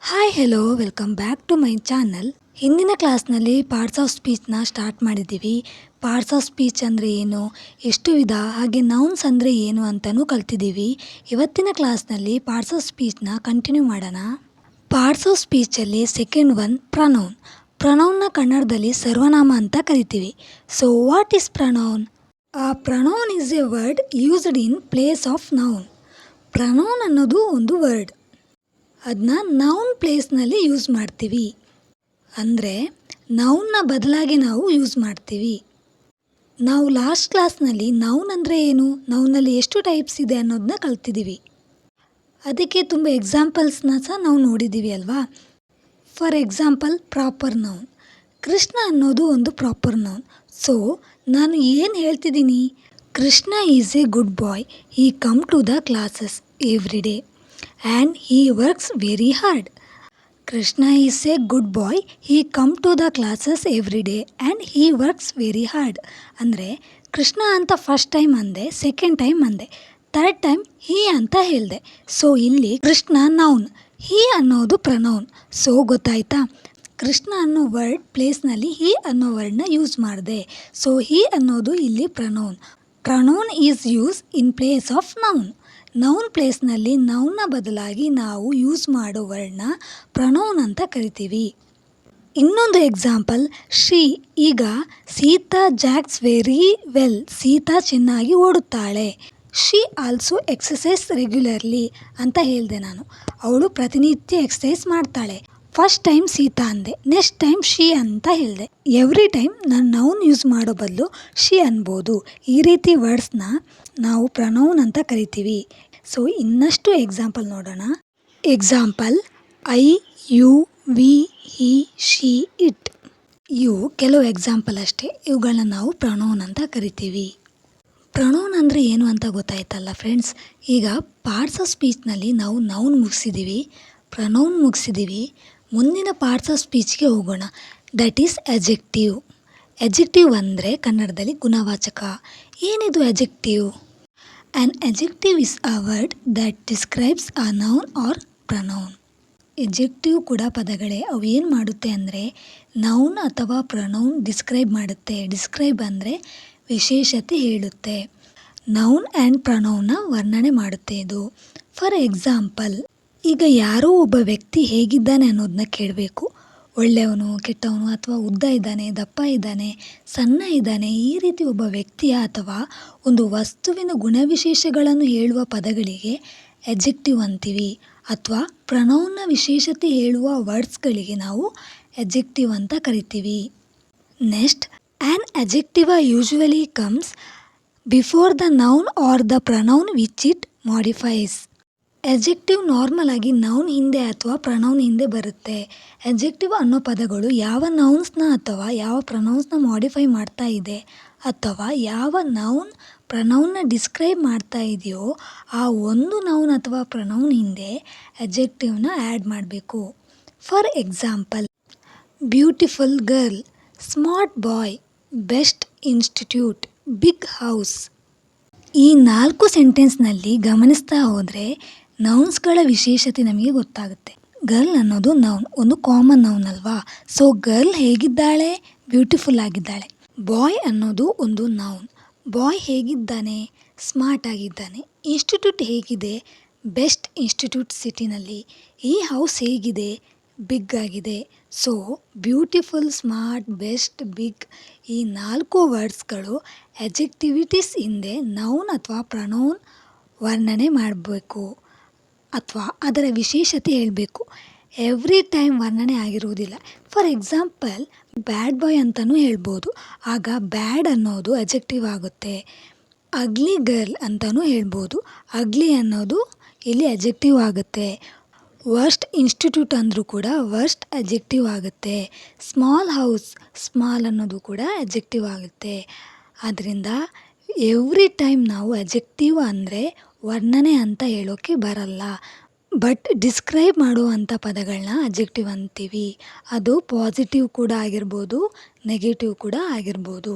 Hi hello welcome back to my channel. ಹಿಂದಿನ ಕ್ಲಾಸ್ನಲ್ಲಿ parts of ಸ್ಪೀಚ್ನ ಸ್ಟಾರ್ಟ್ ಮಾಡಿದ್ದೀವಿ. ಪಾರ್ಟ್ಸ್ ಆಫ್ ಸ್ಪೀಚ್ ಅಂದರೆ ಏನು, ಎಷ್ಟು ವಿಧ, ಹಾಗೆ ನೌನ್ಸ್ ಅಂದರೆ ಏನು ಅಂತಲೂ ಕಲ್ತಿದ್ದೀವಿ. ಇವತ್ತಿನ ಕ್ಲಾಸ್ನಲ್ಲಿ ಪಾರ್ಟ್ಸ್ ಆಫ್ ಸ್ಪೀಚ್ನ ಕಂಟಿನ್ಯೂ ಮಾಡೋಣ. ಪಾರ್ಟ್ಸ್ ಆಫ್ ಸ್ಪೀಚಲ್ಲಿ ಸೆಕೆಂಡ್ ಒನ್ ಪ್ರನೌನ್. ಪ್ರನೌನ್ನ ಕನ್ನಡದಲ್ಲಿ ಸರ್ವನಾಮ ಅಂತ ಕರಿತೀವಿ. So what is pronoun? Pronoun is a word used in place of noun. Pronoun ಅನ್ನೋದು ಒಂದು ವರ್ಡ್, ಅದನ್ನ ನೌನ್ ಪ್ಲೇಸ್ನಲ್ಲಿ ಯೂಸ್ ಮಾಡ್ತೀವಿ. ಅಂದರೆ ನೌನ್ನ ಬದಲಾಗಿ ನಾವು ಯೂಸ್ ಮಾಡ್ತೀವಿ. ನಾವು ಲಾಸ್ಟ್ ಕ್ಲಾಸ್ನಲ್ಲಿ ನೌನ್ ಅಂದರೆ ಏನು, ನೌನಲ್ಲಿ ಎಷ್ಟು ಟೈಪ್ಸ್ ಇದೆ ಅನ್ನೋದನ್ನ ಕಲ್ತಿದ್ದೀವಿ. ಅದಕ್ಕೆ ತುಂಬ ಎಕ್ಸಾಂಪಲ್ಸ್ನ ಸಹ ನಾವು ನೋಡಿದ್ದೀವಿ ಅಲ್ವಾ. For example proper noun. Krishna ಅನ್ನೋದು ಒಂದು ಪ್ರಾಪರ್ ನೌನ್. ಸೊ ನಾನು ಏನು ಹೇಳ್ತಿದ್ದೀನಿ, Krishna is a good boy. He come to the classes every day and he works very hard. Krishna is a good boy. He come to the classes every day and he works very hard. ಅಂದರೆ ಕೃಷ್ಣ ಅಂತ first time ಅಂದೆ, second time ಅಂದೆ, third time ಹೀ ಅಂತ ಹೇಳಿದೆ. So ಇಲ್ಲಿ Krishna noun, ಹೀ ಅನ್ನೋದು pronoun. So ಗೊತ್ತಾಯ್ತಾ, ಕೃಷ್ಣ ಅನ್ನೋ ವರ್ಡ್ ಪ್ಲೇಸ್ನಲ್ಲಿ ಹೀ ಅನ್ನೋ ವರ್ಡ್ನ ಯೂಸ್ ಮಾಡಿದೆ. ಸೊ ಹೀ ಅನ್ನೋದು ಇಲ್ಲಿ pronoun. Pronoun is use in place of noun. Noun ಪ್ಲೇಸ್ನಲ್ಲಿ ನೌನ್ನ ಬದಲಾಗಿ ನಾವು ಯೂಸ್ ಮಾಡೋ ವರ್ಡ್ನ ಪ್ರನೌನ್ ಅಂತ ಕರಿತೀವಿ. ಇನ್ನೊಂದು ಎಕ್ಸಾಂಪಲ್ ಶ್ರೀ. ಈಗ Sita Jacks very well. Sita ಚೆನ್ನಾಗಿ ಓಡುತ್ತಾಳೆ. ಶಿ ಆಲ್ಸೋ ಎಕ್ಸಸೈಸ್ ರೆಗ್ಯುಲರ್ಲಿ ಅಂತ ಹೇಳಿದೆ ನಾನು. ಅವಳು ಪ್ರತಿನಿತ್ಯ ಎಕ್ಸಸೈಸ್ ಮಾಡ್ತಾಳೆ. ಫಸ್ಟ್ ಟೈಮ್ ಸೀತಾ ಅಂದೆ, ನೆಕ್ಸ್ಟ್ ಟೈಮ್ ಶಿ ಅಂತ ಹೇಳಿದೆ. ಎವ್ರಿ ಟೈಮ್ ನಾನು ನೌನ್ ಯೂಸ್ ಮಾಡೋ ಬದಲು ಶಿ ಅನ್ಬೋದು. ಈ ರೀತಿ ವರ್ಡ್ಸ್ನ ನಾವು ಪ್ರನೌನ್ ಅಂತ ಕರಿತೀವಿ. ಸೊ ಇನ್ನಷ್ಟು ಎಕ್ಸಾಂಪಲ್ ನೋಡೋಣ. Example I, you, we, he, she, it. ಇವು ಕೆಲವು ಎಕ್ಸಾಂಪಲ್ ಅಷ್ಟೇ. ಇವುಗಳನ್ನ ನಾವು ಪ್ರನೌನ್ ಅಂತ ಕರಿತೀವಿ. ಪ್ರನೌನ್ ಅಂದರೆ ಏನು ಅಂತ ಗೊತ್ತಾಯ್ತಲ್ಲ ಫ್ರೆಂಡ್ಸ್. ಈಗ ಪಾರ್ಟ್ಸ್ ಆಫ್ ಸ್ಪೀಚ್ನಲ್ಲಿ ನಾವು ನೌನ್ ಮುಗಿಸಿದ್ದೀವಿ, ಪ್ರನೌನ್ ಮುಗಿಸಿದ್ದೀವಿ. ಮುಂದಿನ ಪಾರ್ಟ್ಸ್ ಆಫ್ ಸ್ಪೀಚ್ಗೆ ಹೋಗೋಣ. That is ಅಜೆಕ್ಟಿವ್. ಅಜೆಕ್ಟಿವ್ ಅಂದರೆ ಕನ್ನಡದಲ್ಲಿ ಗುಣವಾಚಕ. ಏನಿದು adjective? An adjective is a word that describes a noun or pronoun. Adjective ಕೂಡ ಪದಗಳೇ. ಅವು ಏನು ಮಾಡುತ್ತೆ ಅಂದರೆ ನೌನ್ ಅಥವಾ ಪ್ರನೌನ್ ಡಿಸ್ಕ್ರೈಬ್ ಮಾಡುತ್ತೆ. ಡಿಸ್ಕ್ರೈಬ್ ಅಂದರೆ ವಿಶೇಷತೆ ಹೇಳುತ್ತೆ. ನೌನ್ ಆ್ಯಂಡ್ ಪ್ರನೌನ್ನ ವರ್ಣನೆ ಮಾಡುತ್ತೆ ಇದು. ಫಾರ್ ಎಕ್ಸಾಂಪಲ್, ಈಗ ಯಾರೋ ಒಬ್ಬ ವ್ಯಕ್ತಿ ಹೇಗಿದ್ದಾನೆ ಅನ್ನೋದನ್ನ ಕೇಳಬೇಕು. ಒಳ್ಳೆಯವನು, ಕೆಟ್ಟವನು, ಅಥವಾ ಉದ್ದ ಇದ್ದಾನೆ, ದಪ್ಪ ಇದ್ದಾನೆ, ಸಣ್ಣ ಇದ್ದಾನೆ, ಈ ರೀತಿ ಒಬ್ಬ ವ್ಯಕ್ತಿಯ ಅಥವಾ ಒಂದು ವಸ್ತುವಿನ ಗುಣವಿಶೇಷಗಳನ್ನು ಹೇಳುವ ಪದಗಳಿಗೆ ಎಜೆಕ್ಟಿವ್ ಅಂತೀವಿ. ಅಥವಾ ಪ್ರನೌನ್ನ ವಿಶೇಷತೆ ಹೇಳುವ ವರ್ಡ್ಸ್ಗಳಿಗೆ ನಾವು ಎಜೆಕ್ಟಿವ್ ಅಂತ ಕರಿತೀವಿ. Next, an adjective usually comes before the noun or the pronoun which it modifies. Adjective normal ಆಗಿ ನೌನ್ ಹಿಂದೆ ಅಥವಾ ಪ್ರನೌನ್ ಹಿಂದೆ ಬರುತ್ತೆ. ಎಜೆಕ್ಟಿವ್ ಅನ್ನೋ ಪದಗಳು ಯಾವ ನೌನ್ಸ್ನ ಅಥವಾ ಯಾವ ಪ್ರನೌನ್ಸ್ನ ಮಾಡಿಫೈ ಮಾಡ್ತಾ ಇದೆ, ಅಥವಾ ಯಾವ ನೌನ್ ಪ್ರನೌನ್ನ ಡಿಸ್ಕ್ರೈಬ್ ಮಾಡ್ತಾ ಇದೆಯೋ ಆ ಒಂದು ನೌನ್ ಅಥವಾ ಪ್ರನೌನ್ ಹಿಂದೆ ಎಜೆಕ್ಟಿವ್ನ ಆ್ಯಡ್ ಮಾಡಬೇಕು. For example, beautiful girl, smart boy, best institute, big house. ಈ 4 ಸೆಂಟೆನ್ಸ್ನಲ್ಲಿ ಗಮನಿಸ್ತಾ ಹೋದರೆ ನೌನ್ಸ್ಗಳ ವಿಶೇಷತೆ ನಮಗೆ ಗೊತ್ತಾಗುತ್ತೆ. ಗರ್ಲ್ ಅನ್ನೋದು ನೌನ್, ಒಂದು ಕಾಮನ್ ನೌನ್ ಅಲ್ವಾ. ಸೊ ಗರ್ಲ್ ಹೇಗಿದ್ದಾಳೆ? ಬ್ಯೂಟಿಫುಲ್ ಆಗಿದ್ದಾಳೆ. ಬಾಯ್ ಅನ್ನೋದು ಒಂದು ನೌನ್. ಬಾಯ್ ಹೇಗಿದ್ದಾನೆ? ಸ್ಮಾರ್ಟ್ ಆಗಿದ್ದಾನೆ. ಇನ್ಸ್ಟಿಟ್ಯೂಟ್ ಹೇಗಿದೆ? ಬೆಸ್ಟ್ ಇನ್ಸ್ಟಿಟ್ಯೂಟ್ ಸಿಟಿನಲ್ಲಿ. ಈ ಹೌಸ್ ಹೇಗಿದೆ? ಬಿಗ್ ಆಗಿದೆ. So beautiful, smart, best, big, ಈ 4 ವರ್ಡ್ಸ್ಗಳು ಎಜೆಕ್ಟಿವಿಟೀಸ್ ಹಿಂದೆ ನೌನ್ ಅಥವಾ ಪ್ರನೌನ್ ವರ್ಣನೆ ಮಾಡಬೇಕು ಅಥವಾ ಅದರ ವಿಶೇಷತೆ ಹೇಳಬೇಕು. ಎವ್ರಿ ಟೈಮ್ ವರ್ಣನೆ ಆಗಿರುವುದಿಲ್ಲ. ಫಾರ್ ಎಕ್ಸಾಂಪಲ್, ಬ್ಯಾಡ್ ಬಾಯ್ ಅಂತಲೂ ಹೇಳ್ಬೋದು. ಆಗ ಬ್ಯಾಡ್ ಅನ್ನೋದು ಎಜೆಕ್ಟಿವ್ ಆಗುತ್ತೆ. ಅಗ್ಲಿ ಗರ್ಲ್ ಅಂತಲೂ ಹೇಳ್ಬೋದು. ಅಗ್ಲಿ ಅನ್ನೋದು ಇಲ್ಲಿ ಎಜೆಕ್ಟಿವ್ ಆಗುತ್ತೆ. ವರ್ಸ್ಟ್ ಇನ್ಸ್ಟಿಟ್ಯೂಟ್ ಅಂದರೂ ಕೂಡ ವರ್ಸ್ಟ್ ಎಜೆಕ್ಟಿವ್ ಆಗುತ್ತೆ. ಸ್ಮಾಲ್ ಹೌಸ್, ಸ್ಮಾಲ್ ಅನ್ನೋದು ಕೂಡ ಎಜೆಕ್ಟಿವ್ ಆಗುತ್ತೆ. ಆದ್ದರಿಂದ ಎವ್ರಿ ಟೈಮ್ ನಾವು ಎಜೆಕ್ಟಿವ್ ಅಂದರೆ ವರ್ಣನೆ ಅಂತ ಹೇಳೋಕ್ಕೆ ಬರಲ್ಲ. ಬಟ್ ಡಿಸ್ಕ್ರೈಬ್ ಮಾಡುವಂಥ ಪದಗಳನ್ನ ಅಜೆಕ್ಟಿವ್ ಅಂತೀವಿ. ಅದು ಪಾಸಿಟಿವ್ ಕೂಡ ಆಗಿರ್ಬೋದು, ನೆಗೆಟಿವ್ ಕೂಡ ಆಗಿರ್ಬೋದು.